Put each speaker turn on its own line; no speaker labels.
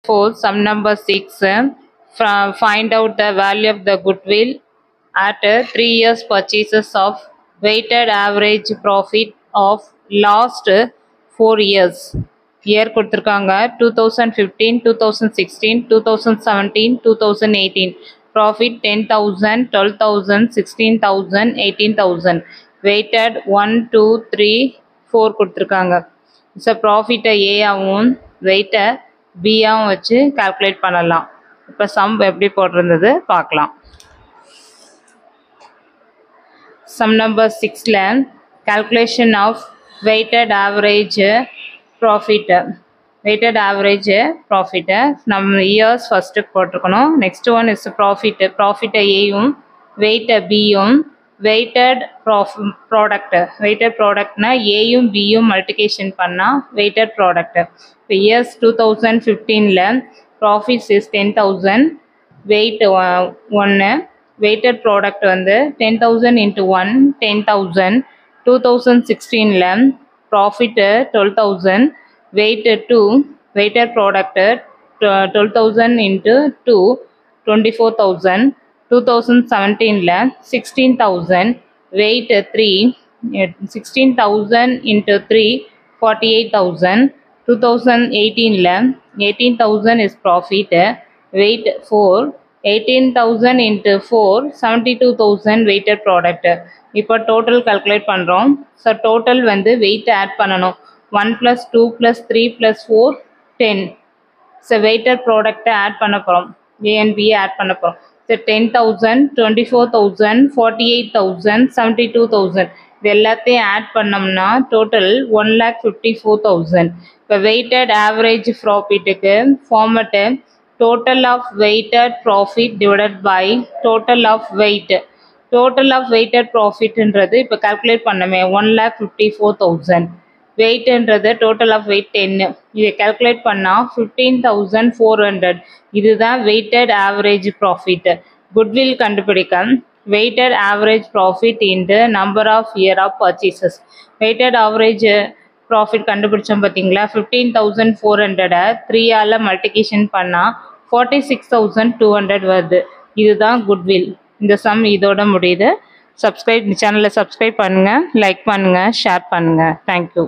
For sum number 6, find out the value of the goodwill at 3 years purchases of weighted average profit of last 4 years. Year கொடுத்திருக்காங்க 2015, 2016, 2017, 2018. Profit 10,000, 12,000, 16,000, 18,000. Weighted 1, 2, 3, 4 கொடுத்திருக்காங்க. So profit A ஆவும் weight B ஆவும் வச்சு calculate பண்ணலாம். இப்போ sum எப்படி போட்டிருந்தது பார்க்கலாம். Sum number 6ல calculation of weighted average profit. Weighted average profit நம்ம years first போட்டிருக்கணும். Next one is profit. Profit Aயும் weight Bயும் weighted product. Weighted product na Aயும் Bயும் multiplication பண்ணா weighted product. இப்போ years 2015ல profits is 10,000. Weight 1. Weighted product வந்து 10,000 into 1 10,000. 2016ல profit 12,000. Weight 2. Weighted product 12,000 into 2 24,000. 2017ல 16,000. Weight 3. 16,000 into 3 48,000. 2018ல 18,000 is profit. Weight 4. 18,000 into 4 72,000 weighted product. இப்போ total calculate பண்றோம். So total வந்து weight add பண்ணணும். 1 plus 2 plus 3 plus 4 10. So weighted product add பண்ண போறோம். A and B add பண்ண போறோம். So 10,000, 24,000, 48,000, 72,000. இது எல்லாத்தையும் add பண்ணோம்னா total 1,54,000. இப்போ weighted average profitக்கு format total of weighted profit divided by total of weight. Total of weighted profit ன்றது இப்போ calculate பண்ணமே 1,54,000. weight ன்றது total of weight 10. இதை calculate பண்ணா 15,400. இதுதான் weighted average profit. goodwill கண்டுபிடிக்க weighted average profit into number of year of purchases. weighted average profit கண்டுபிடிச்சோம் பாத்தீங்களா 15,400 3 ஆல multiplication பண்ணா 46,200 வருது. இதுதான் goodwill. இந்த sum இதோட முடியுது. சேனலை சப்ஸ்கிரைப் பண்ணுங்க, லைக் பண்ணுங்க, ஷேர் பண்ணுங்க. தேங்க்யூ.